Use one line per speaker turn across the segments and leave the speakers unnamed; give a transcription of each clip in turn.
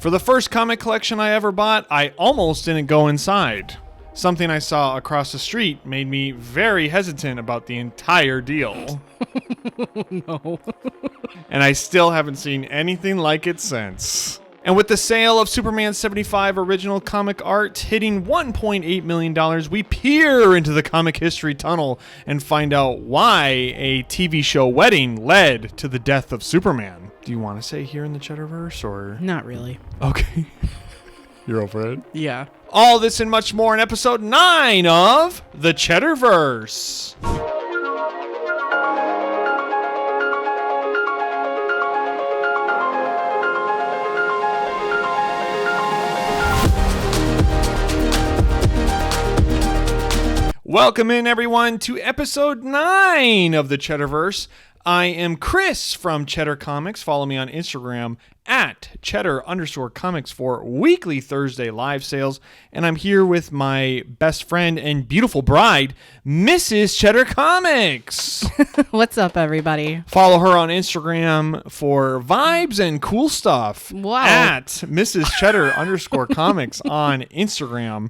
For the first comic collection I ever bought, I almost didn't go inside. Something I saw across the street made me very hesitant about the entire deal.
No.
And I still haven't seen anything like it since. And with the sale of Superman 75 original comic art hitting $1.8 million, we peer into the comic history tunnel and find out why a TV show wedding led to the death of Superman. Do you want to say here in the CheddarVerse or?
Not really.
Okay. You're over it?
Yeah.
All this and much more in episode 9 of the CheddarVerse. Welcome in, everyone, to episode 9 of the CheddarVerse. I am Chris from Cheddar Comics. Follow me on Instagram at Cheddar_Comics for weekly Thursday live sales. And I'm here with my best friend and beautiful bride, Mrs. Cheddar Comics.
What's up, everybody?
Follow her on Instagram for vibes and cool stuff.
Wow.
At Mrs. Cheddar_Comics on Instagram.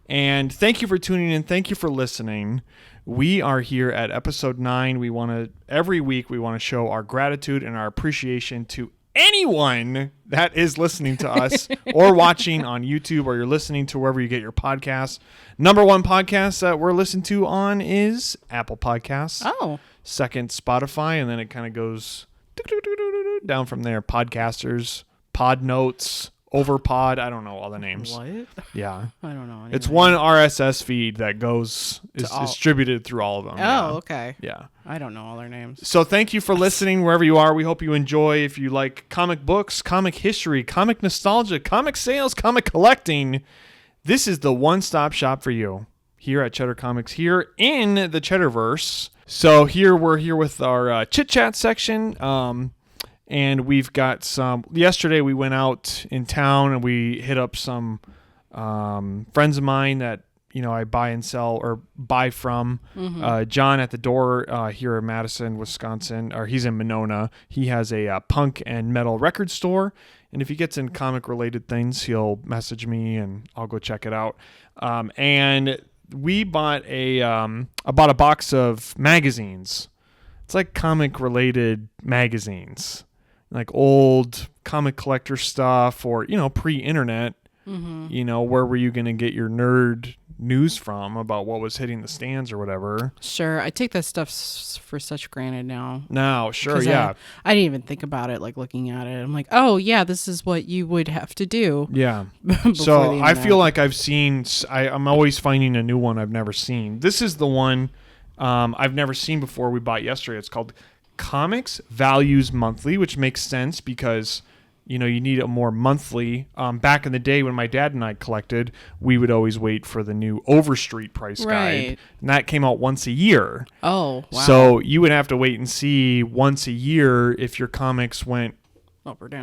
And thank you for tuning in. Thank you for listening. We are here at episode 9. Every week we want to show our gratitude and our appreciation to anyone that is listening to us or watching on YouTube, or you're listening to wherever you get your podcasts. Number one podcast that we're listened to on is Apple Podcasts.
Oh.
Second, Spotify, and then it kind of goes down from there. Podcasters, Pod Notes, Overpod, I don't know all the names.
What?
Yeah.
I don't know.
It's one RSS feed that is distributed through all of them.
Oh,
yeah.
Okay.
Yeah.
I don't know all their names.
So thank you for listening wherever you are. We hope you enjoy. If you like comic books, comic history, comic nostalgia, comic sales, comic collecting, this is the one-stop shop for you here at Cheddar Comics, here in the CheddarVerse. So we're here with our chit-chat section. And we've got yesterday we went out in town and we hit up some friends of mine that, I buy and sell or buy from. Mm-hmm. John at the door here in Madison, Wisconsin, or he's in Monona. He has a punk and metal record store. And if he gets in comic related things, he'll message me and I'll go check it out. And we bought I bought a box of magazines. It's like comic related magazines. Like old comic collector stuff or, pre-internet, where were you going to get your nerd news from about what was hitting the stands or whatever?
Sure. I take that stuff for such granted now.
No, sure, yeah.
I didn't even think about it, like looking at it. I'm like, oh, yeah, this is what you would have to do.
Yeah. So I feel like I'm always finding a new one I've never seen. This is the one I've never seen before we bought yesterday. It's called Comics Values Monthly, which makes sense because you need a more monthly. Back in the day when my dad and I collected, we would always wait for the new Overstreet price guide, and that came out once a year.
Oh, wow.
So you would have to wait and see once a year if your comics went up or down.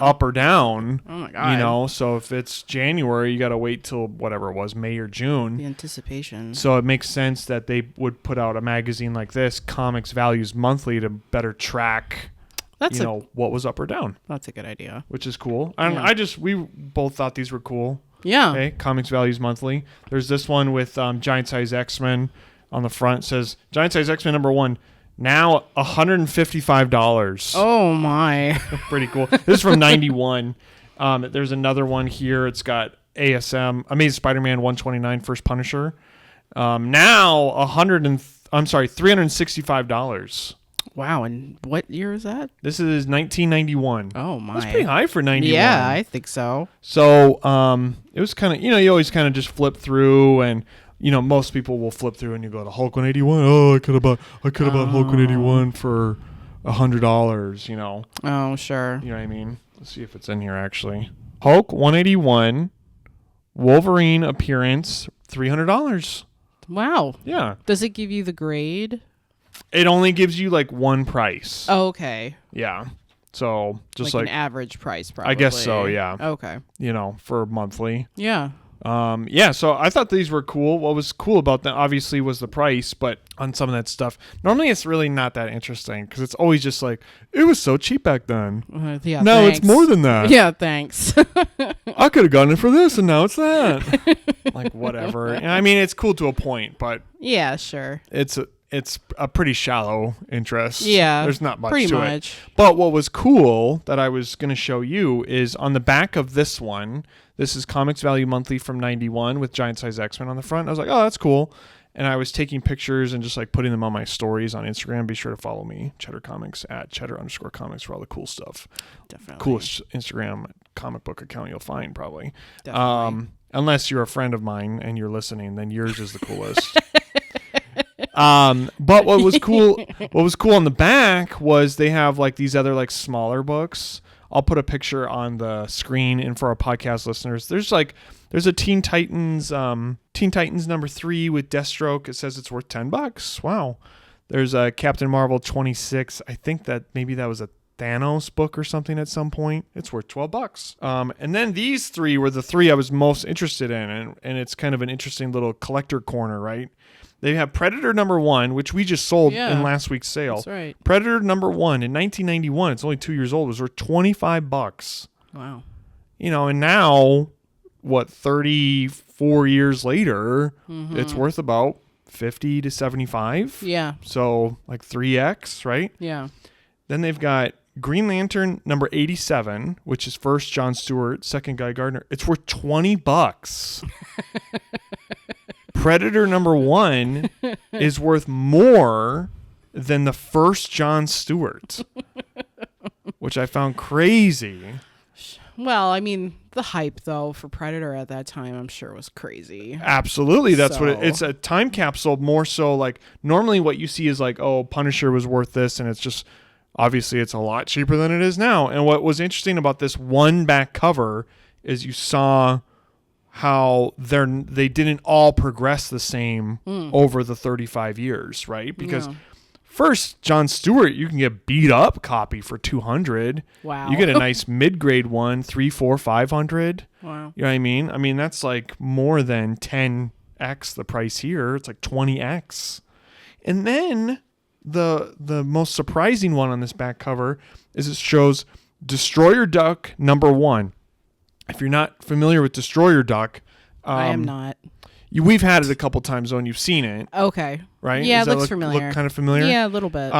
Oh my god.
So if it's January, you got to wait till whatever it was, May or June.
The anticipation.
So it makes sense that they would put out a magazine like this, Comics Values Monthly, to better track what was up or down.
That's a good idea.
Which is cool. And we both thought these were cool.
Yeah.
Okay, Comics Values Monthly. There's this one with Giant Size X-Men on the front. It says Giant Size X-Men #1. Now $155.
Oh my.
Pretty cool. This is from 91. There's another one here. It's got ASM, Amazing Spider-Man 129, First Punisher. Now $365.
Wow, and what year is that?
This is 1991.
Oh my.
That's pretty high for 91.
Yeah, I think so.
So, it was kind of, you always kind of just flip through, and most people will flip through and you go to Hulk 181. Oh, I could have bought Hulk 181 for $100,
Oh, sure.
You know what I mean? Let's see if it's in here actually. Hulk 181, Wolverine appearance, $300.
Wow.
Yeah.
Does it give you the grade?
It only gives you like one price.
Oh, okay.
Yeah. So just like
an average price, probably.
I guess so, yeah.
Okay.
For monthly.
Yeah.
So I thought these were cool. What was cool about them obviously was the price, but on some of that stuff, normally it's really not that interesting because it's always just like, it was so cheap back then.
Yeah,
no,
thanks.
it's more than that.
Yeah, thanks.
I could have gotten it for this, and now it's that. Like, whatever. And I mean, it's cool to a point, but
yeah, sure.
It's a pretty shallow interest.
Yeah,
there's not much
pretty
to
much.
it. But what was cool that I was going to show you is on the back of this one. This is Comics Value Monthly from '91 with Giant Size X-Men on the front. I was like, oh, that's cool. And I was taking pictures and just like putting them on my stories on Instagram. Be sure to follow me, Cheddar Comics at Cheddar_Comics for all the cool stuff.
Definitely.
Coolest Instagram comic book account you'll find probably.
Definitely.
Unless you're a friend of mine and you're listening, then yours is the coolest. But what was cool on the back was they have like these other like smaller books. I'll put a picture on the screen, and for our podcast listeners, there's a Teen Titans number 3 with Deathstroke. It says it's worth $10. Wow. There's a Captain Marvel 26. I think that maybe that was a Thanos book or something at some point. It's worth $12. And then these 3 were the 3 I was most interested in, and it's kind of an interesting little collector corner, right? They have Predator number 1, which we just sold in last week's sale.
That's right.
Predator number 1 in 1991. It's only 2 years old. It was worth $25.
Wow.
And now, 34 years later, it's worth about 50 to 75.
Yeah.
So like 3x, right?
Yeah.
Then they've got Green Lantern number 87, which is first John Stewart, second Guy Gardner. It's worth $20. Predator number 1 is worth more than the first John Stewart, which I found crazy.
Well, I mean, the hype though for Predator at that time, I'm sure was crazy.
Absolutely, that's what it's a time capsule. More so, like normally what you see is like, oh, Punisher was worth this, and it's just obviously it's a lot cheaper than it is now. And what was interesting about this one back cover is you saw how they didn't all progress the same over the 35 years, right? Because first, John Stewart, you can get beat up copy for $200.
Wow.
You get a nice mid-grade one, $300, $400, $500.
Wow.
You know what I mean? I mean, that's like more than 10x the price here. It's like 20x. And then the most surprising one on this back cover is it shows Destroyer Duck number 1. If you're not familiar with Destroyer Duck,
I am not.
We've had it a couple times though, and you've seen it.
Okay.
Right?
Yeah,
Does
it looks
that
familiar.
Look kind of familiar?
Yeah, a little bit.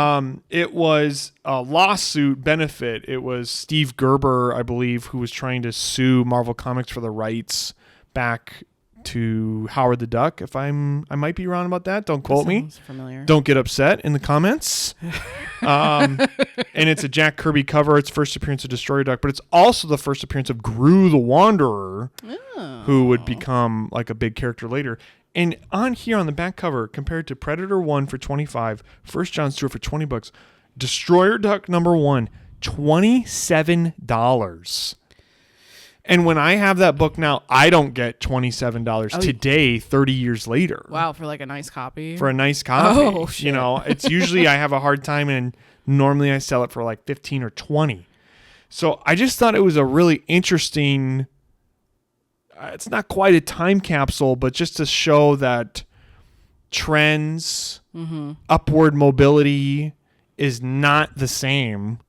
It was a lawsuit benefit. It was Steve Gerber, I believe, who was trying to sue Marvel Comics for the rights back to Howard the Duck. If I might be wrong about that. Don't quote me.
Familiar.
Don't get upset in the comments. And it's a Jack Kirby cover. It's first appearance of Destroyer Duck, but it's also the first appearance of Gru the Wanderer, who would become like a big character later. And on here on the back cover, compared to Predator 1 for $25, first John Stewart for $20, Destroyer Duck number 1, $27. And when I have that book now, I don't get $27 today, 30 years later.
Wow, for like a nice copy?
For a nice copy.
Oh, shit.
It's usually I have a hard time, and normally I sell it for like 15 or 20. So I just thought it was a really interesting, it's not quite a time capsule, but just to show that trends, upward mobility is not the same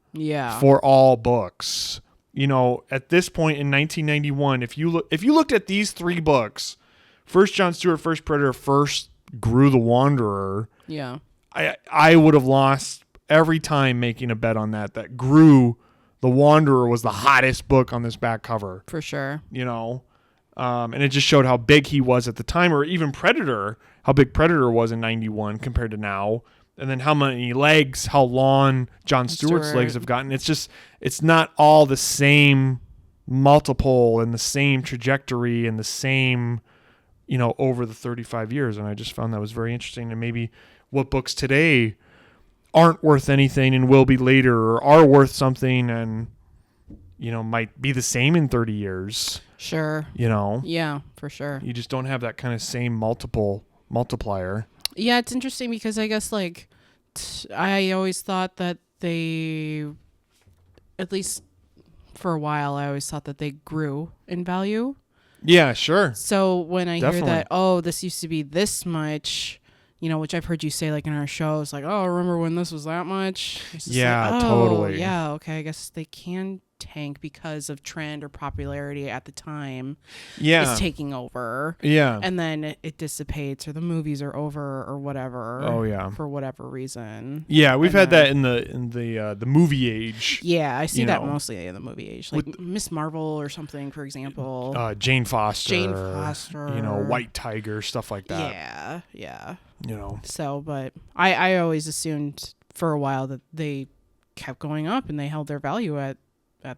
for all books. At this point in 1991, if you looked at these 3 books, first John Stewart, first Predator, first Gru the Wanderer, I would have lost every time making a bet on that Gru the Wanderer was the hottest book on this back cover.
For sure.
And it just showed how big he was at the time, or even Predator, how big Predator was in 91 compared to now. And then how long John Stewart's legs have gotten. It's not all the same multiple and the same trajectory and the same, over the 35 years. And I just found that was very interesting. And maybe what books today aren't worth anything and will be later, or are worth something and, might be the same in 30 years.
Sure. Yeah, for sure.
You just don't have that kind of same multiplier.
Yeah, it's interesting because I guess I always thought that they, at least for a while, I always thought that they grew in value.
Yeah, sure.
So when I hear that, this used to be this much, which I've heard you say like in our shows, like, oh, remember when this was that much? It's just
Yeah,
like, oh,
totally.
Yeah, okay, I guess they can tank because of trend or popularity at the time is taking over.
Yeah.
And then it dissipates or the movies are over or whatever.
Oh yeah.
For whatever reason.
Yeah, we've had that in the movie age.
Yeah, I see that mostly in the movie age. Like Miss Marvel or something, for example.
Jane Foster. White Tiger, stuff like that.
Yeah, yeah.
So,
but I always assumed for a while that they kept going up and they held their value at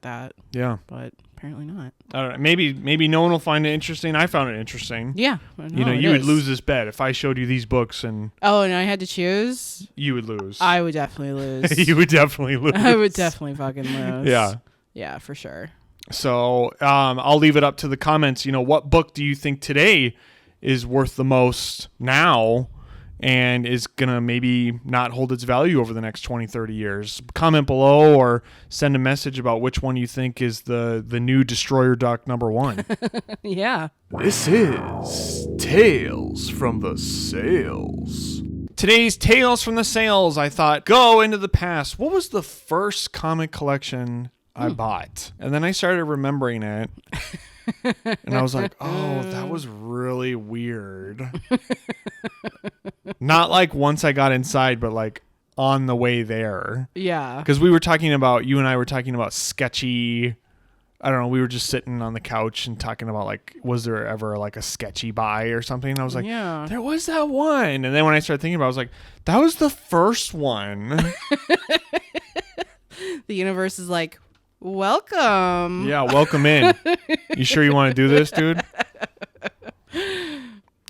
that.
Yeah.
But apparently not.
I don't know. Maybe no one will find it interesting. I found it interesting.
Yeah.
You would lose this bet if I showed you these books and...
Oh, and I had to choose?
You would lose.
I would definitely lose.
You would definitely lose.
I would definitely fucking lose.
Yeah.
Yeah, for sure.
So I'll leave it up to the comments. What book do you think today is worth the most now and is going to maybe not hold its value over the next 20, 30 years? Comment below or send a message about which one you think is the new Destroyer Duck #1.
Yeah.
This is Tales from the Sales. Today's Tales from the Sales, I thought, go into the past. What was the first comic collection I bought? And then I started remembering it. And I was like, oh, that was really weird. Not like once I got inside, but like on the way there.
Yeah.
Because you and I were talking about Sketchy. I don't know. We were just sitting on the couch and talking about like, was there ever like a Sketchy buy or something? And I was like,
yeah,
there was that one. And then when I started thinking about it, I was like, that was the first one.
The universe is like, welcome.
Yeah, welcome in. You sure you want to do this, dude?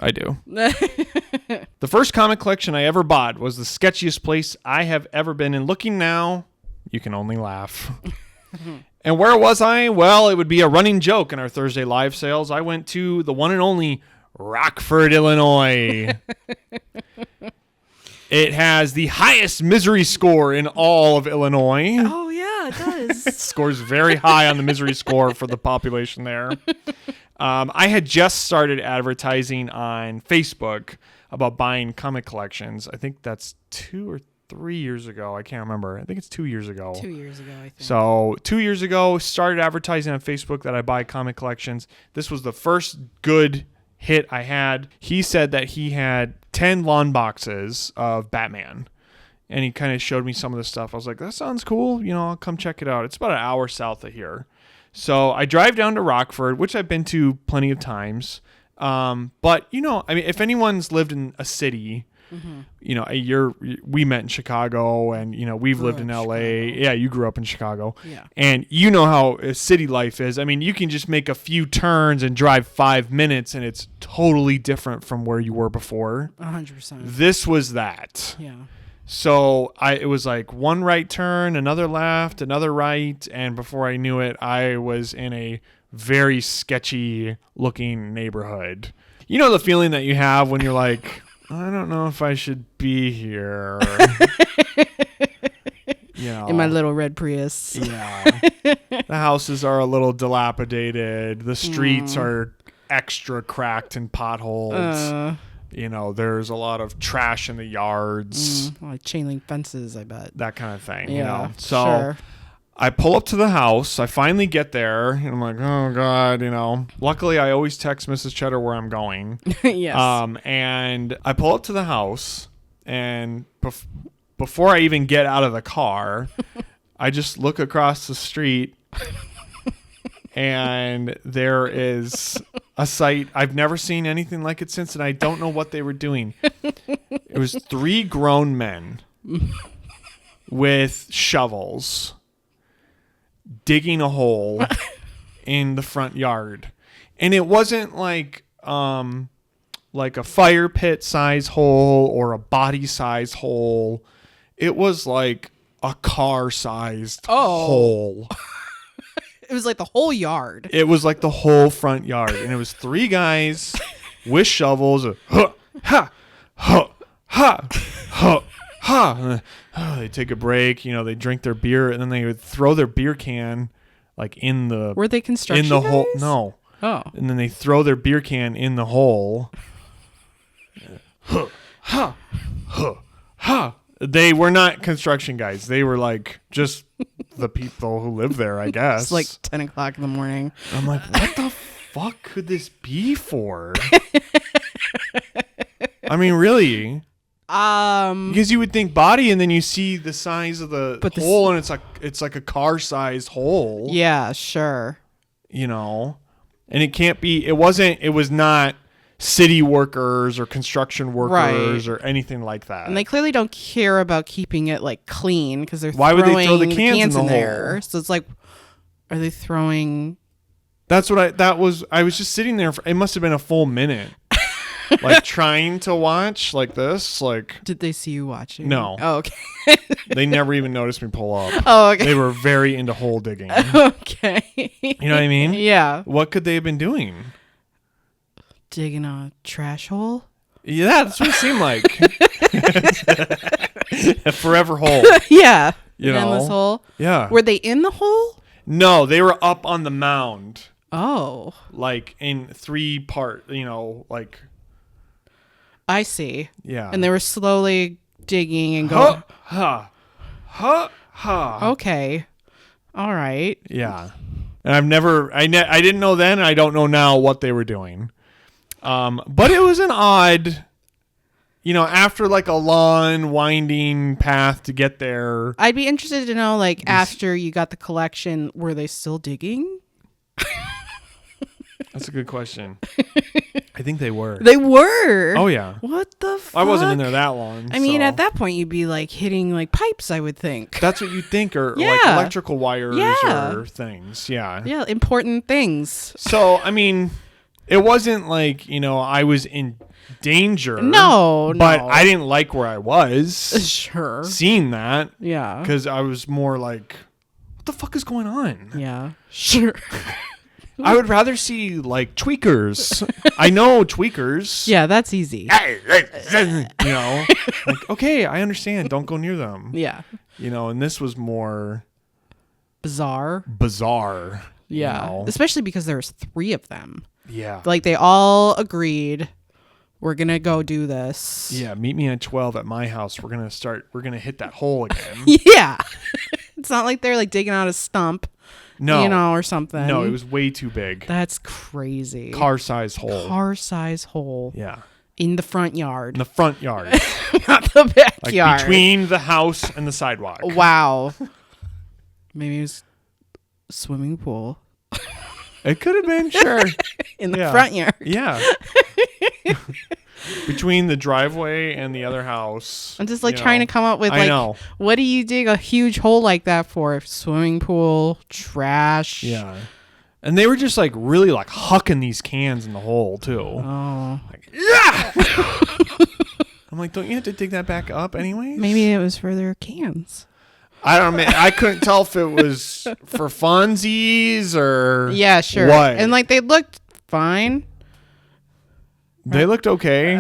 I do. The first comic collection I ever bought was the sketchiest place I have ever been. And looking now, you can only laugh. And where was I? Well, it would be a running joke in our Thursday live sales. I went to the one and only Rockford, Illinois. It has the highest misery score in all of Illinois.
Oh, yeah, it does.
It scores very high on the misery score for the population there. I had just started advertising on Facebook about buying comic collections. I think that's 2 or 3 years ago. I can't remember. I think it's 2 years ago.
2 years ago, I think.
So 2 years ago, started advertising on Facebook that I buy comic collections. This was the first good hit I had. He said that he had 10 lawn boxes of Batman. And he kind of showed me some of the stuff. I was like, that sounds cool. I'll come check it out. It's about an hour south of here. So I drive down to Rockford, which I've been to plenty of times. But, if anyone's lived in a city, we met in Chicago and, we've lived in LA. Yeah, you grew up in Chicago.
Yeah.
And you know how city life is. I mean, you can just make a few turns and drive 5 minutes and it's totally different from where you were before.
100%.
This was that.
Yeah.
So it was like one right turn, another left, another right. And before I knew it, I was in a very sketchy looking neighborhood. You know the feeling that you have when you're like, I don't know if I should be here.
In my little red Prius.
Yeah. The houses are a little dilapidated. The streets are extra cracked and potholed. There's a lot of trash in the yards.
Like chain link fences, I bet.
That kind of thing.
Yeah,
So
sure.
I pull up to the house. I finally get there. And I'm like, oh, God, Luckily, I always text Mrs. Cheddar where I'm going.
Yes.
And I pull up to the house. And before I even get out of the car, I just look across the street. And there is a sight. I've never seen anything like it since, and I don't know what they were doing. It was 3 grown men with shovels digging a hole in the front yard. And it wasn't like a fire pit size hole or a body size hole. It was like a car sized hole.
It was like the whole yard.
It was like the whole front yard. And it was 3 guys with shovels. They take a break. They drink their beer. And then they would throw their beer can like in the...
Were they construction
in the
guys?
hole? No.
Oh.
And then they throw their beer can in the hole. ha, huh, ha. They were not construction guys. They were like just the people who live there, I guess.
It's like 10 o'clock in the morning.
I'm like, what the fuck could this be for? I mean, really? Because you would think body, and then you see the size of the hole, and it's like a car-sized hole.
Yeah, sure.
You know, and it can't be. It was not city workers or construction workers or anything like that.
And they clearly don't care about keeping it like clean because they're
why would they throw the cans in the
there?
hole?
So it's like, are they throwing?
That's what I was just sitting there. It must have been a full minute. Like trying to watch like this, like.
Did they see you watching?
No.
Oh, okay.
They never even noticed me pull up.
Oh, okay.
They were very into hole digging.
Okay.
You know what I mean?
Yeah.
What could they have been doing?
Digging a trash hole?
Yeah, that's what it seemed like. A forever hole.
Yeah.
You know?
Endless hole?
Yeah.
Were they in the hole?
No, they were up on the mound.
Oh.
Like in 3 part, like.
I see.
Yeah.
And they were slowly digging and going. Okay. All right.
Yeah. And I didn't know then, and I don't know now what they were doing. But it was an odd, after like a long, winding path to get there.
I'd be interested to know, like, after you got the collection, were they still digging?
That's a good question. I think they were.
They were.
Oh, yeah.
What the fuck?
I wasn't in there that long.
I mean, at that point, you'd be like hitting like pipes, I would think.
That's what you think, or
Yeah.
like electrical wires
Yeah.
or things. Yeah.
Yeah, important things.
So, I mean, it wasn't like, I was in danger.
No.
But I didn't like where I was.
Sure.
Seeing that.
Yeah.
Because I was more like, what the fuck is going on?
Yeah. Sure.
I would rather see like tweakers. I know tweakers.
Yeah, that's easy.
Like, okay, I understand. Don't go near them.
Yeah.
And this was more
Bizarre.
Yeah.
Especially because there was 3 of them.
Yeah.
Like they all agreed, we're going to go do this.
Yeah. Meet me at 12 at my house. We're going to hit that hole again.
Yeah. It's not like they're like digging out a stump.
No.
Or something.
No, it was way too big.
That's crazy.
Car-sized hole.
Car-size hole.
Yeah.
In the front yard.
In the front yard.
Not the
Like
backyard.
between the house and the sidewalk.
Wow. Maybe it was a swimming pool.
It could have been, sure.
In the front yard.
Yeah. Between the driveway and the other house.
I'm just like trying to come up with what do you dig a huge hole like that for? Swimming pool, trash.
Yeah. And they were just like really like hucking these cans in the hole too.
Oh.
Like, yeah. I'm like, don't you have to dig that back up anyways?
Maybe it was for their cans.
I don't know. I couldn't tell if it was for funsies or
yeah, sure.
What.
And like they looked fine.
They looked okay.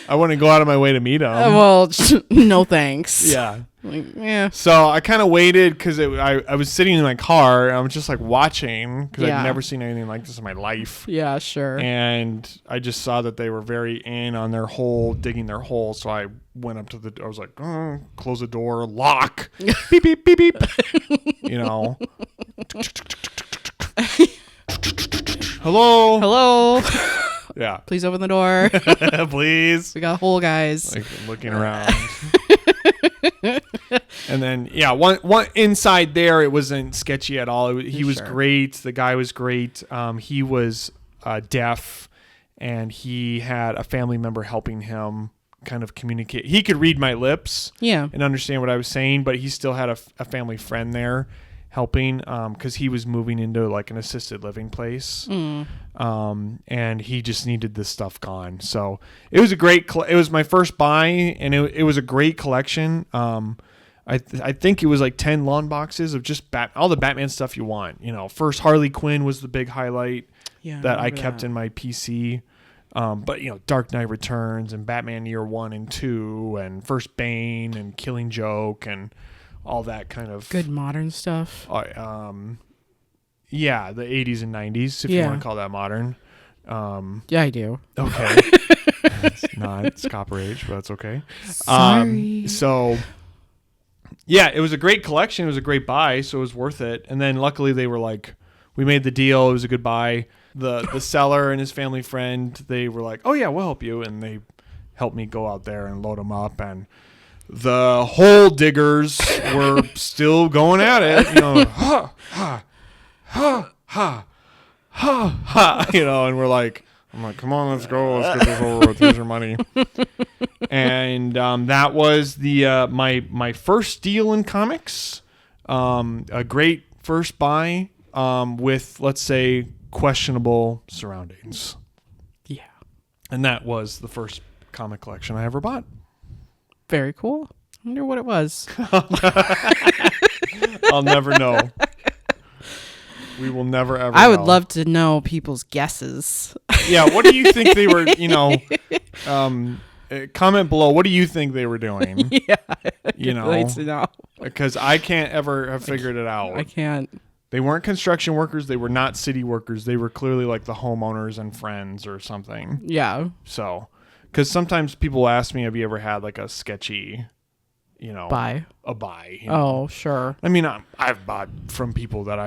I wouldn't go out of my way to meet them.
Well, no thanks.
Yeah.
Like, yeah.
So I kind of waited because I was sitting in my car and I was just like watching because I'd never seen anything like this in my life.
Yeah, sure.
And I just saw that they were very in on their hole, digging their hole. So I went up to the door. I was like, close the door, lock, beep, beep, beep, beep. Hello.
Hello.
Yeah.
Please open the door.
Please.
We got a hole, guys.
Like looking around. And then, one inside there, it wasn't sketchy at all. He was great. The guy was great. He was deaf, and he had a family member helping him kind of communicate. He could read my lips and understand what I was saying, but he still had a family friend there helping because he was moving into like an assisted living place. And he just needed this stuff gone. So it was it was my first buy, and it was a great collection. I think it was like 10 long boxes of just all the Batman stuff you want. First Harley Quinn was the big highlight that I kept in my PC. But Dark Knight Returns and Batman Year 1 and 2 and First Bane and Killing Joke and all that kind of
good modern stuff.
Yeah, the 80s and 90s, if you want to call that modern.
Yeah, I do.
Okay. It's not. It's copper age, but that's okay.
Sorry.
So, yeah, it was a great collection. It was a great buy, so it was worth it. And then luckily they were like, we made the deal. It was a good buy. The seller and his family friend, they were like, oh, yeah, we'll help you. And they helped me go out there and load them up. And the hole diggers were still going at it. You know, ha, ha, ha, ha, ha, ha. You know, and we're like, I'm like, come on, let's go. Let's get this over with. Here's your money. And that was the my first deal in comics. A great first buy with, let's say, questionable surroundings.
Yeah.
And that was the first comic collection I ever bought.
Very cool. I wonder what it was.
I'll never know. We will never ever
I would
know.
love to know people's guesses.
Yeah, what do you think they were, comment below, what do you think they were doing?
Yeah.
You know,
Like to know.
because I can't ever have figured it out.
I can't.
They weren't construction workers. They were not city workers. They were clearly like the homeowners and friends or something.
Yeah.
So, because sometimes people ask me, have you ever had like a sketchy,
Buy.
a buy?
Oh, sure.
I mean, I've bought from people that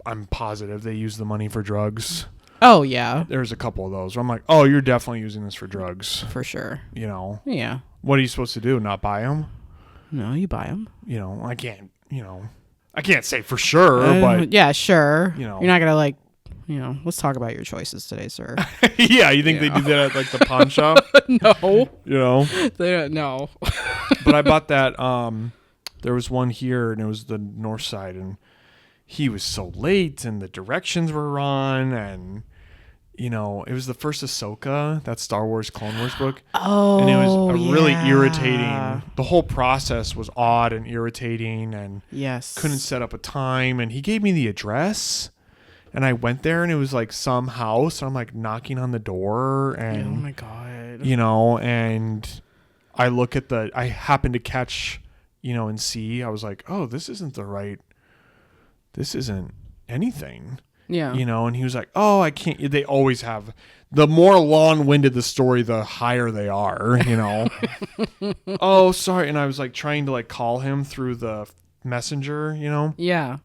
I'm positive they use the money for drugs.
Oh, yeah.
There's a couple of those where I'm like, oh, you're definitely using this for drugs.
For sure. Yeah.
What are you supposed to do? Not buy them?
No, you buy them.
I can't, I can't say for sure, but.
Yeah, sure.
You're
not going to let's talk about your choices today, sir.
Yeah, you think they do that at like the pawn shop?
No. They don't know.
But I bought that, there was one here and it was the north side and he was so late and the directions were wrong and, it was the first Ahsoka, that Star Wars Clone Wars book.
Oh,
and it was really irritating. The whole process was odd and irritating and
yes,
couldn't set up a time. And he gave me the address and I went there and it was like some house. And I'm like knocking on the door and,
oh my God,
and I look at I happened to catch, and see, I was like, oh, this isn't anything.
Yeah.
And he was like, oh, I can't. They always have. The more long-winded the story, the higher they are, Oh, sorry. And I was like trying to like call him through the messenger,
Yeah.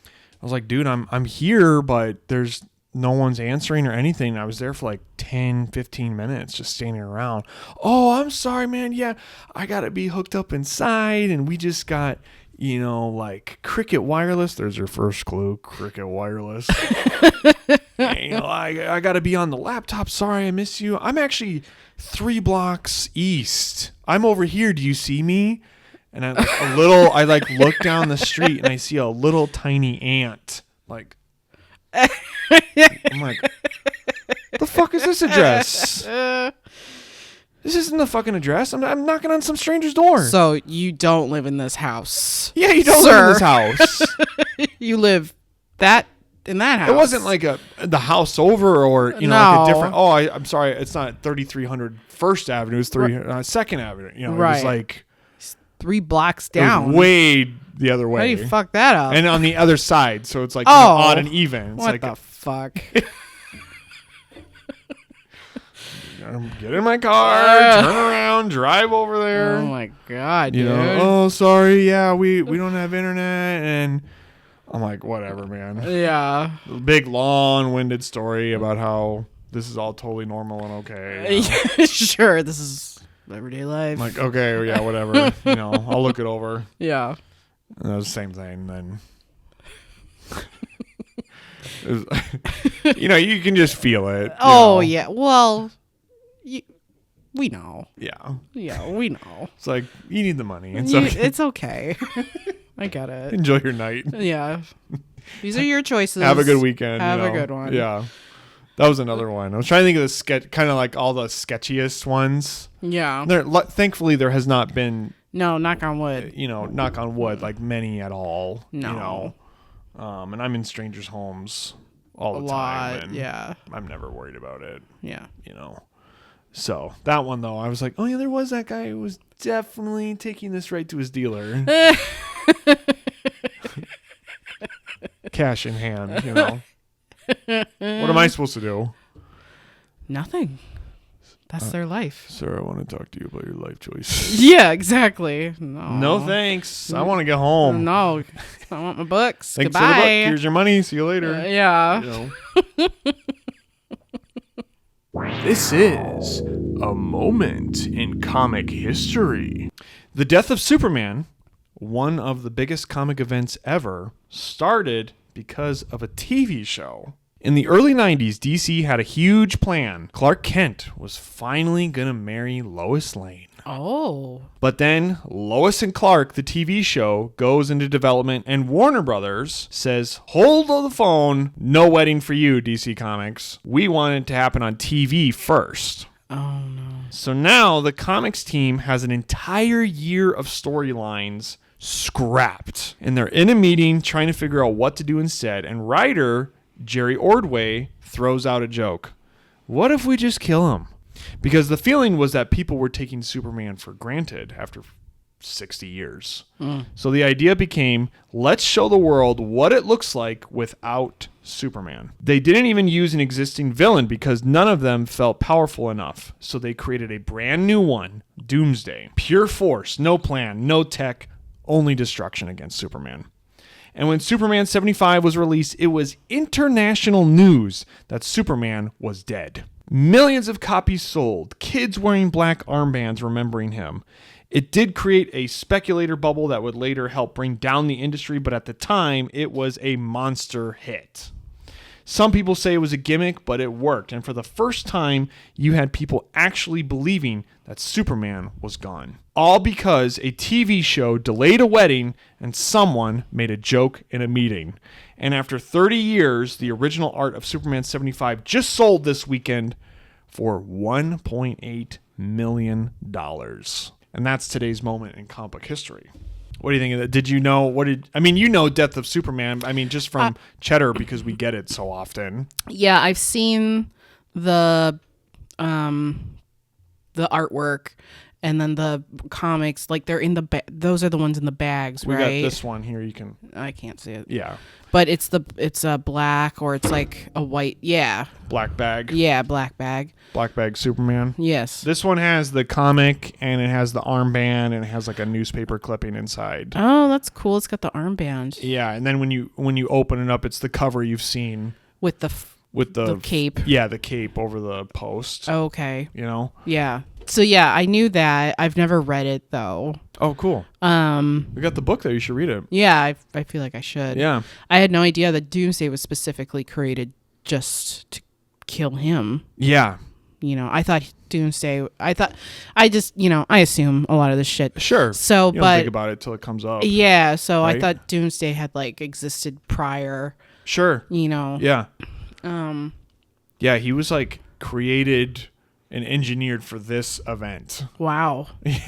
I was like, dude, I'm here, but there's no one's answering or anything. I was there for like 10, 15 minutes just standing around. Oh, I'm sorry, man. Yeah, I got to be hooked up inside. And we just got, like Cricket Wireless. There's your first clue, Cricket Wireless. And, I got to be on the laptop. Sorry, I miss you. I'm actually 3 blocks east. I'm over here. Do you see me? And I look down the street and I see a little tiny ant. Like, I'm like, the fuck is this address? This isn't the fucking address. I'm knocking on some stranger's door.
So you don't live in this house?
Yeah, you don't live in this house.
You live in that house.
It wasn't like the house over or like a different. Oh, I'm sorry. It's not 3300 First Avenue. It's 2nd Avenue.
Right.
It was like
3 blocks down.
It was way the other way.
How do you fuck that up?
And on the other side, so it's like odd and even. It's
what
like
the fuck?
Get in my car, turn around, drive over there.
Oh my God, dude.
Oh, sorry. Yeah, we don't have internet. And I'm like, whatever, man.
Yeah.
Big, long-winded story about how this is all totally normal and okay.
Sure, this is everyday life.
I'm like, okay, yeah, whatever. I'll look it over.
Yeah.
And that was the same thing. Then, you can just feel it.
Yeah. Well, we know.
Yeah.
Yeah, we know.
It's like, you need the money.
It's okay. I get it.
Enjoy your night.
Yeah. These are your choices.
Have a good weekend.
Have a good one.
Yeah. That was another one. I was trying to think of the sketch, kind of like all the sketchiest ones.
Yeah.
Thankfully, there has not been.
No, knock on wood.
Knock on wood, like many at all.
No.
And I'm in strangers' homes all the time. And
yeah.
I'm never worried about it.
Yeah.
So that one though, I was like, oh yeah, there was that guy who was definitely taking this right to his dealer. cash in hand, you know. What am I supposed to do?
Nothing. That's their life.
Sir, I want to talk to you about your life choices.
Yeah, exactly. No
Thanks. I want to get home.
No, I want my books.
Thanks
Goodbye.
for the book. Here's your money. See you later.
Yeah.
You know. This is a moment in comic history. The death of Superman, one of the biggest comic events ever, started because of a TV show. In the early 90s, DC had a huge plan. Clark Kent was finally going to marry Lois Lane.
Oh.
But then Lois and Clark, the TV show, goes into development and Warner Brothers says, hold the phone, no wedding for you, DC Comics. We want it to happen on TV first.
Oh, no.
So now the comics team has an entire year of storylines scrapped. And they're in a meeting trying to figure out what to do instead. And writer Jerry Ordway throws out a joke. What if we just kill him? Because the feeling was that people were taking Superman for granted after 60 years. So the idea became, let's show the world what it looks like without Superman. They didn't even use an existing villain because none of them felt powerful enough. So they created a brand new one, Doomsday. Pure force, no plan, no tech, only destruction against Superman. And when Superman 75 was released, it was international news that Superman was dead. Millions of copies sold, kids wearing black armbands remembering him. It did create a speculator bubble that would later help bring down the industry, but at the time, it was a monster hit. Some people say it was a gimmick, but it worked. And for the first time, you had people actually believing that Superman was gone. All because a TV show delayed a wedding and someone made a joke in a meeting. And after 30 years, the original art of Superman 75 just sold this weekend for $1.8 million. And that's today's moment in comic book history. What do you think of that? Did you know you know Death of Superman. I mean, just from Cheddar because we get it so often.
Yeah, I've seen the artwork and then the comics, like they're in the those are the ones in the bags,
we
right?
We got this one here. You can.
I can't see it.
Yeah.
But it's a black or it's like a white. Yeah.
Black bag.
Yeah, black bag.
Black bag Superman.
Yes.
This one has the comic and it has the armband and it has like a newspaper clipping inside.
Oh, that's cool. It's got the armband.
Yeah, and then when you open it up, it's the cover you've seen
with the cape.
Yeah, the cape over the post.
Okay.
You know?
Yeah. So yeah, I knew that. I've never read it though.
Oh, cool. We got the book there. You should read it.
Yeah, I feel like I should.
Yeah.
I had no idea that Doomsday was specifically created just to kill him.
Yeah.
You know, I thought Doomsday. I assume a lot of this shit.
Sure.
So,
you
but
don't think about it till it comes up.
Yeah. So
right?
I thought Doomsday had like existed prior.
Sure.
You know.
Yeah. Yeah, he was like created and engineered for this event.
Wow.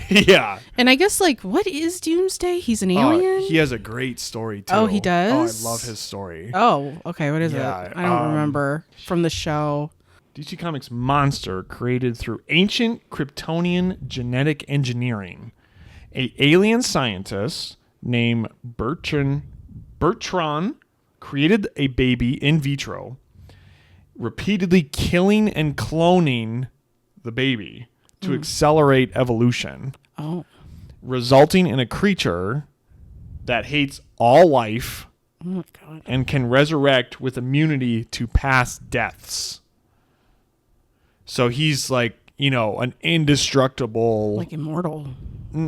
Yeah.
And I guess like, what is Doomsday? He's an alien.
He has a great story too.
Oh, he does.
Oh, I love his story.
Oh, okay. What is it?
Yeah,
I don't remember from the show.
DC Comics monster created through ancient Kryptonian genetic engineering. An alien scientist named Bertrand created a baby in vitro, repeatedly killing and cloning the baby to accelerate evolution.
Oh.
Resulting in a creature that hates all life
Oh my God.
and can resurrect with immunity to past deaths. So he's like, an indestructible...
Like immortal.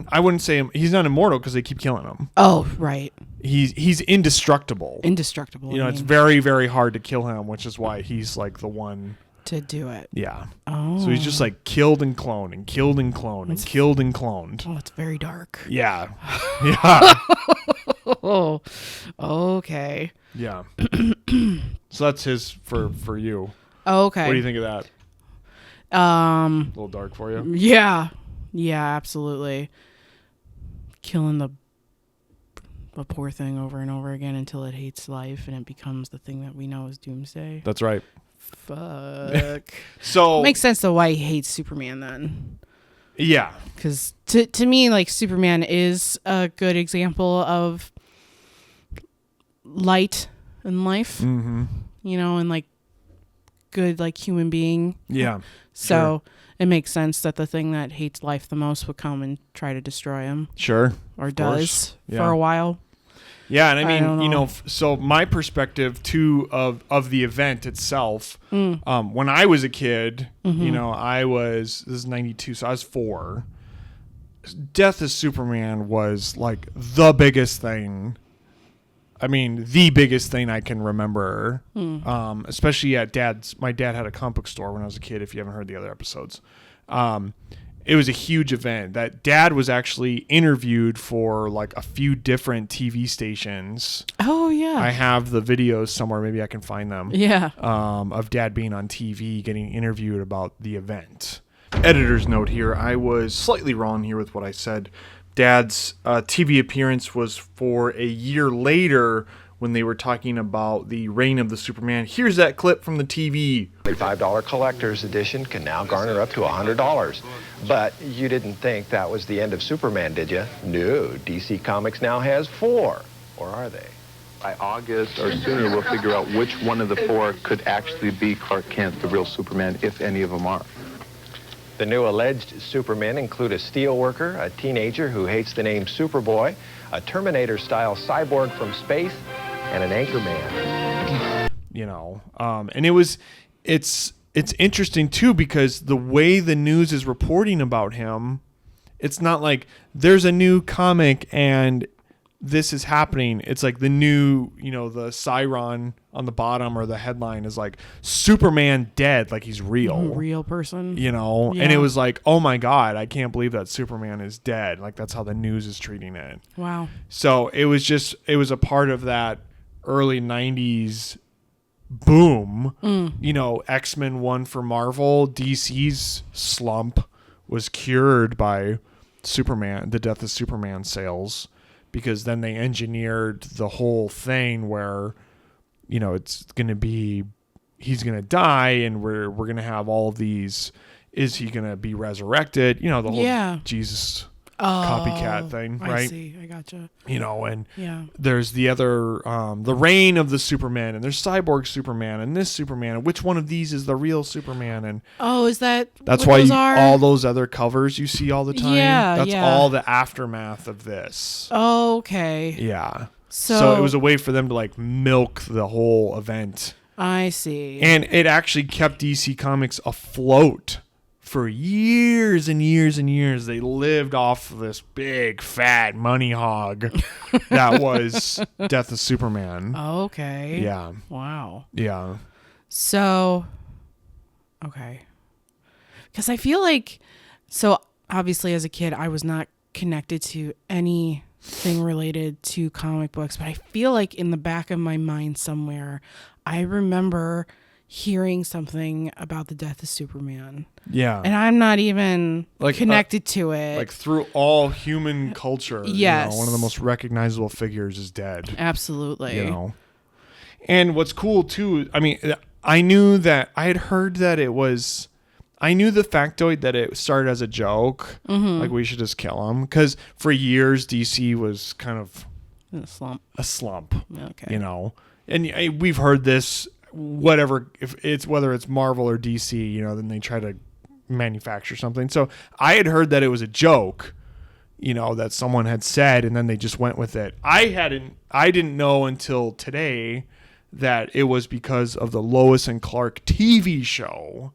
I wouldn't say he's not immortal because they keep killing him.
Oh, right.
He's indestructible.
Indestructible.
It's very, very hard to kill him, which is why he's like the one...
to do it.
Yeah.
Oh.
So he's just like killed and cloned and killed and cloned and killed and cloned.
Oh, it's very dark.
Yeah. Yeah.
Oh, okay.
Yeah. So that's his for you.
Oh, okay.
What do you think of that? A little dark for you?
Yeah. Yeah, absolutely. Killing the poor thing over and over again until it hates life and it becomes the thing that we know as Doomsday.
That's right.
Fuck.
So
makes sense though why he hates Superman then.
Yeah.
Because to me, like, Superman is a good example of light in life,
Mm-hmm.
And like good, like human being.
Yeah.
So it makes sense that the thing that hates life the most would come and try to destroy him.
Sure.
Or does
Yeah.
for a while.
Yeah, and I
don't
mean,
know.
so my perspective too of the event itself. When I was a kid, this is 92, so I was 4. Death of Superman was like the biggest thing. I mean, the biggest thing I can remember. Especially at my dad had a comic book store when I was a kid. If you haven't heard the other episodes, it was a huge event. That Dad was actually interviewed for like a few different TV stations.
Oh yeah.
I have the videos somewhere. Maybe I can find them.
Yeah.
Of Dad being on TV, getting interviewed about the event. Editor's note here. I was slightly wrong here with what I said. Dad's TV appearance was for a year later when they were talking about the reign of the Superman. Here's that clip from the TV.
The $5 collector's edition can now garner up to $100. But you didn't think that was the end of Superman, did you? No, DC Comics now has 4. Or are they?
By August or sooner, we'll figure out which one of the 4 could actually be Clark Kent, the real Superman, if any of them are.
The new alleged Supermen include a steelworker, a teenager who hates the name Superboy, a Terminator-style cyborg from space, and an Anchorman.
And it's interesting too because the way the news is reporting about him, it's not like there's a new comic and this is happening. It's like the new, the Siron on the bottom or the headline is like Superman dead, like he's real.
A real person.
And it was like, oh my God, I can't believe that Superman is dead. Like that's how the news is treating it.
Wow.
So it was a part of that early 90s boom. X-Men won for Marvel. DC's slump was cured by Superman, the Death of Superman sales, because then they engineered the whole thing where, it's going to be, he's going to die and we're going to have all of these, is he going to be resurrected? The whole Jesus copycat thing, right?
I see. I gotcha.
And there's the other, the reign of the Superman, and there's Cyborg Superman, and this Superman, and which one of these is the real Superman? And
is that
that's
what
why
those are?
all those other covers you see all the time.
Yeah,
that's all the aftermath of this.
Oh, okay.
Yeah. So it was a way for them to like milk the whole event.
I see.
And it actually kept DC Comics afloat for years and years and years. They lived off of this big fat money hog that was Death of Superman.
Okay.
Yeah.
Wow.
Yeah.
So, okay. Because I feel like, so obviously as a kid, I was not connected to anything related to comic books, but I feel like in the back of my mind somewhere, I remember hearing something about the Death of Superman.
Yeah.
And I'm not even connected to it.
Like through all human culture.
Yes.
One of the most recognizable figures is dead.
Absolutely.
And what's cool too, I mean, I knew that I had heard that I knew the factoid that it started as a joke. Mm-hmm. Like we should just kill him. Because for years, DC was kind of
in a slump. Okay.
And we've heard this, whether it's Marvel or DC, then they try to manufacture something. So I had heard that it was a joke, that someone had said, and then they just went with it. I didn't know until today that it was because of the Lois and Clark TV show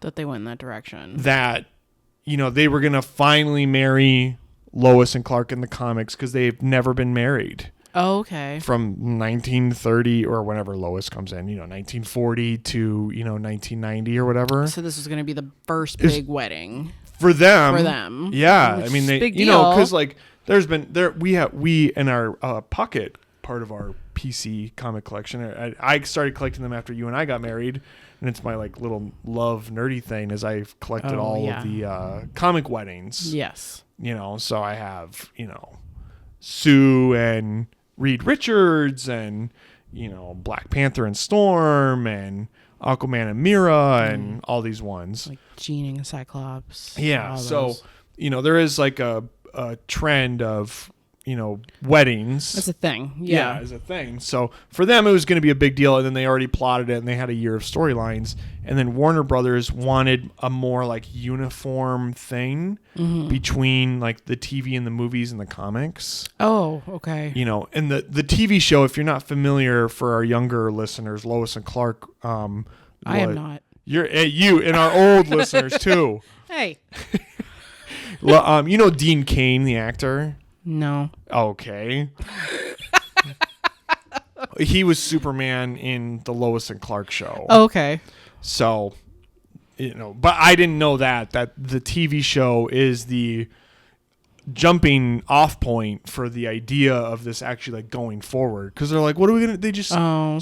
that they went in that direction.
That, they were going to finally marry Lois and Clark in the comics because they've never been married.
Oh, okay.
From 1930 or whenever Lois comes in, 1940 to, 1990 or whatever.
So this was going to be the first big wedding
for them. Yeah.
Which
I mean,
big deal.
because like we in our pocket part of our PC comic collection. I started collecting them after you and I got married, and it's my like little love nerdy thing as I've collected all of the comic weddings.
Yes.
So I have, Sue and Reed Richards and, Black Panther and Storm and Aquaman and Mira and all these ones.
Like Jean and Cyclops.
Yeah. So, there is like a trend of weddings.
That's a thing. Yeah.
As a thing. So for them, it was going to be a big deal. And then they already plotted it and they had a year of storylines. And then Warner Brothers wanted a more like uniform thing between like the TV and the movies and the comics.
Oh, okay.
And the TV show, if you're not familiar, for our younger listeners, Lois and Clark.
I am not.
You and our old listeners too.
Hey.
Dean Cain, the actor?
No.
Okay. He was Superman in the Lois and Clark show.
Oh, okay.
So, but I didn't know that the TV show is the jumping off point for the idea of this actually like going forward. Because they're like, what are we going to, they just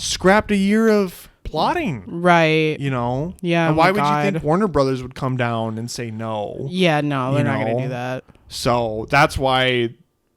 scrapped a year of plotting.
Right.
Yeah. And why would you think Warner Brothers would come down and say no?
Yeah, no, they're not going to do that.
So that's why,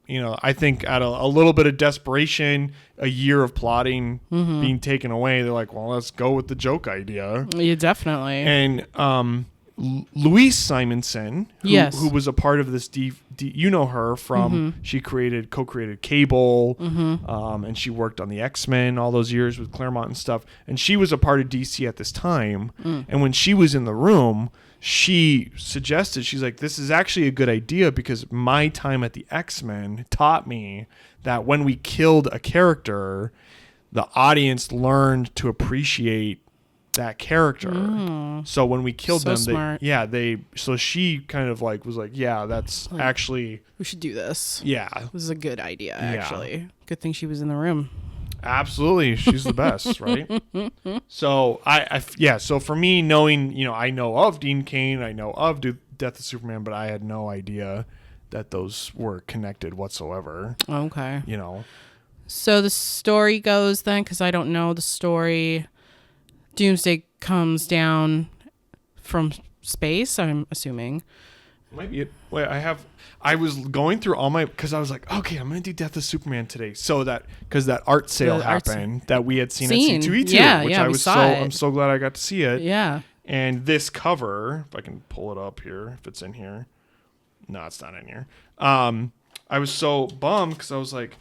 I think at a little bit of desperation, a year of plotting being taken away, they're like, well, let's go with the joke idea.
Yeah, definitely.
And Louise Simonson, who was a part of this, you know her from, she co-created Cable, and she worked on the X-Men all those years with Claremont and stuff. And she was a part of DC at this time. And when she was in the room, she suggested, she's like, this is actually a good idea because my time at the X-Men taught me that when we killed a character, the audience learned to appreciate that character. So when we killed them,
smart.
So she kind of like was like, yeah, that's actually,
we should do this.
Yeah.
This is a good idea, actually. Good thing she was in the room.
Absolutely. She's the best, right? So so for me, knowing, I know of Dean Cain, I know of Death of Superman, but I had no idea that those were connected whatsoever.
Okay.
So
the story goes then, because I don't know the story, Doomsday comes down from space, I'm assuming.
Might be it. Wait, I was going through all my, because I was like, okay, I'm going to do Death of Superman today. So because that art sale happened that we had seen at C2E2, which I'm so glad I got to see it.
Yeah.
And this cover, if I can pull it up here, if it's in here. No, it's not in here. I was so bummed because I was like,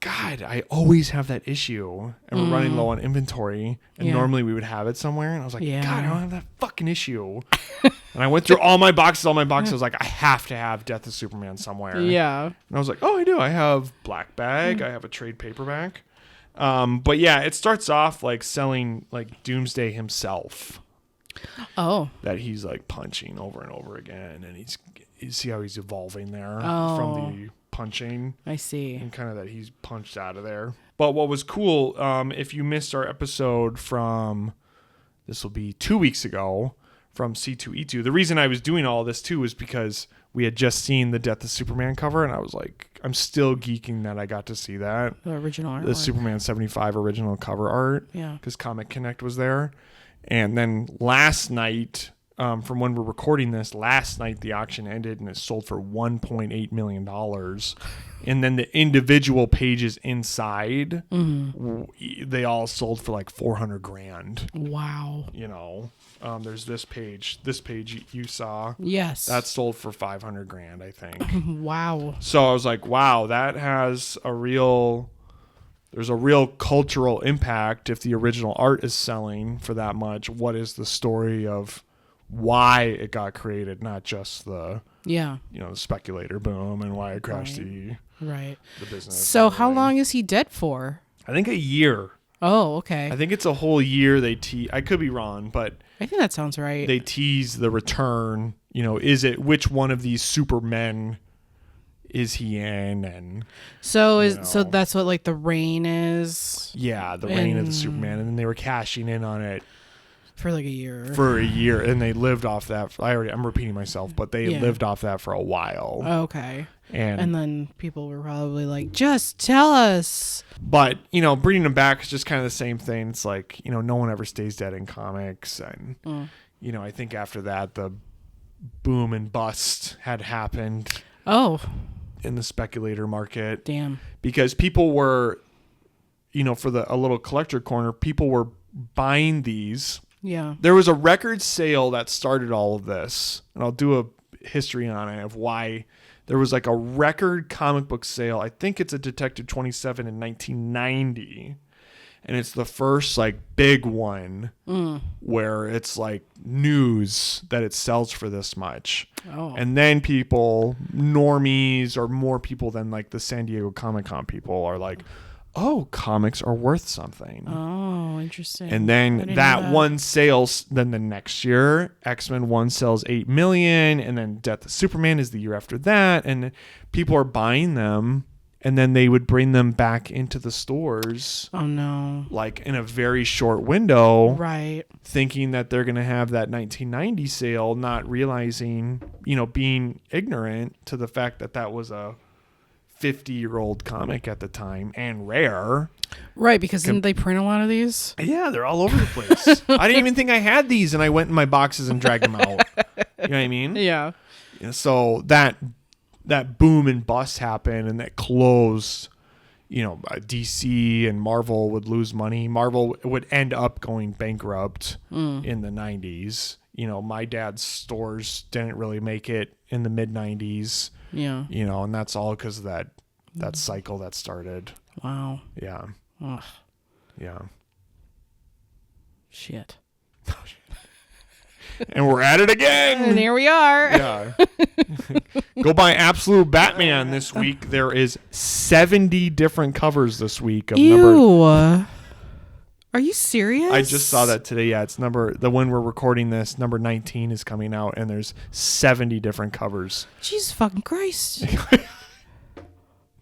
God, I always have that issue, and we're running low on inventory, and normally we would have it somewhere, and I was like, God, I don't have that fucking issue. And I went through all my boxes. I was like, I have to have Death of Superman somewhere.
Yeah.
And I was like, oh, I do. I have Black Bag. I have a trade paperback. But yeah, it starts off like selling like Doomsday himself.
Oh.
That he's like punching over and over again, and you see how he's evolving there from the punching.
I see.
And kind of that he's punched out of there. But what was cool, if you missed our episode from, this will be 2 weeks ago, from C2E2, the reason I was doing all this too was because we had just seen the Death of Superman cover, and I was like, I'm still geeking that I got to see that.
The original art.
The Superman 75 original cover art.
Yeah. Because
Comic Connect was there. And then last night, from when we're recording this, last night the auction ended and it sold for $1.8 million. And then the individual pages inside, they all sold for like $400,000.
Wow.
There's this page you saw.
Yes.
That sold for $500,000, I think.
Wow.
So I was like, wow, that has there's a real cultural impact if the original art is selling for that much. What is the story of why it got created, not just the the speculator boom and why it crashed the business.
So how long is he dead for?
I think a year.
Oh, okay.
I think it's a whole year. I could be wrong, but
I think that sounds right.
They tease the return. Is it which one of these Supermen is he in? And
so that's what like the reign is.
Yeah, the reign of the Superman, and then they were cashing in on it.
For like a year.
And they lived off that. I'm repeating myself, but they lived off that for a while.
Okay.
And
then people were probably like, just tell us.
But, bringing them back is just kind of the same thing. It's like, no one ever stays dead in comics. And, I think after that, the boom and bust had happened.
Oh.
In the speculator market.
Damn.
Because people were, for a little collector corner, people were buying these.
Yeah.
There was a record sale that started all of this, and I'll do a history on it of why there was like a record comic book sale. I think it's a Detective 27 in 1990. And it's the first like big one where it's like news that it sells for this much.
Oh.
And then people, normies or more people than like the San Diego Comic-Con people are like, oh, comics are worth something.
Oh, interesting.
And then that one sales, then the next year, X-Men 1 sells 8 million, and then Death of Superman is the year after that, and people are buying them, and then they would bring them back into the stores.
Oh, no.
Like in a very short window.
Right.
Thinking that they're going to have that 1990 sale, not realizing, being ignorant to the fact that that was a 50-year-old comic at the time and rare.
Right, because didn't they print a lot of these?
Yeah, they're all over the place. I didn't even think I had these, and I went in my boxes and dragged them out. You know what I mean?
Yeah.
So that boom and bust happened, and that closed. DC and Marvel would lose money. Marvel would end up going bankrupt in the 90s. My dad's stores didn't really make it in the mid 90s.
Yeah.
And that's all because of that cycle that started.
Wow.
Yeah.
Ugh.
Yeah.
Shit.
And we're at it again.
And here we are.
Yeah. Go buy Absolute Batman this week. There is 70 different covers this week of
Ew. Are you serious?
I just saw that today. Yeah, it's the when we're recording this, number 19 is coming out, and there's 70 different covers.
Jesus fucking Christ.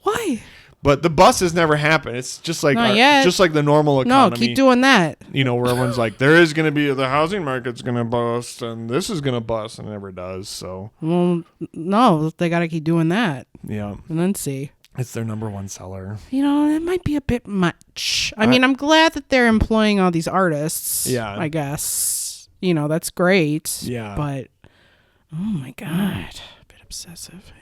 Why?
But the buses never happen. It's just like just like the normal economy.
No, keep doing that.
Where everyone's like, there is going to be the housing market's going to bust, and this is going to bust, and it never does. So,
well, no, they got to keep doing that.
Yeah,
and then see.
It's their number one seller.
It might be a bit much. I mean, I'm glad that they're employing all these artists.
Yeah,
I guess that's great.
Yeah,
but oh my god, a bit obsessive.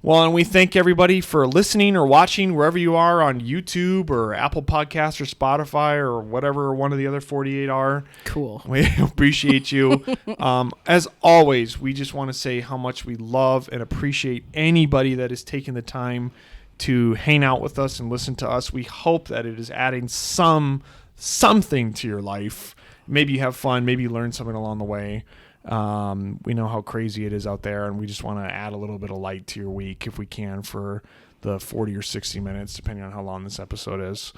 Well, and we thank everybody for listening or watching wherever you are on YouTube or Apple Podcasts or Spotify or whatever one of the other 48 are.
Cool.
We appreciate you. As always, we just want to say how much we love and appreciate anybody that is taking the time to hang out with us and listen to us. We hope that it is adding something to your life. Maybe you have fun. Maybe you learn something along the way. We know how crazy it is out there, and we just want to add a little bit of light to your week if we can for the 40 or 60 minutes, depending on how long this episode is.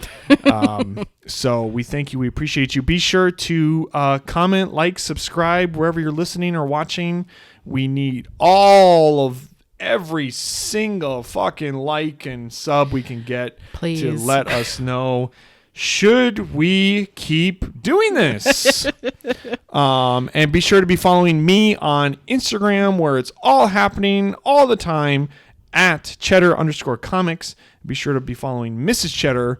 So we thank you. We appreciate you. Be sure to comment, like, subscribe wherever you're listening or watching. We need every single fucking like and sub we can get.
Please.
To let us know, should we keep doing this? And be sure to be following me on Instagram, where it's all happening all the time at Cheddar_Comics. Be sure to be following Mrs. Cheddar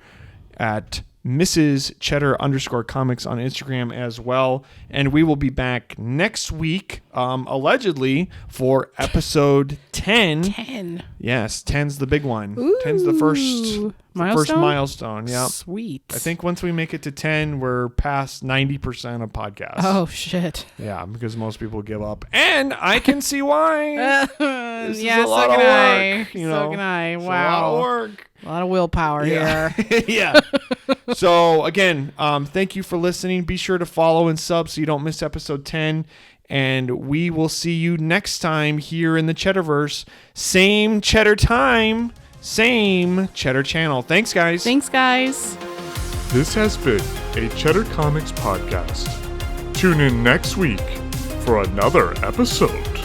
at Mrs. Cheddar_Comics on Instagram as well. And we will be back next week, allegedly, for episode 10.
10.
Yes, 10's the big one.
Ooh.
10's the first milestone. Yeah.
Sweet.
I think once we make it to 10, we're past 90% of podcasts.
Oh, shit.
Yeah, because most people give up. And I can see why. This is a lot of work.
So can I. Wow.
It's a lot of work.
A lot of willpower here.
Yeah. So, again, thank you for listening. Be sure to follow and sub so you don't miss episode 10. And we will see you next time here in the CheddarVerse. Same Cheddar time, same Cheddar channel. Thanks, guys.
Thanks, guys.
This has been a Cheddar Comics podcast. Tune in next week for another episode.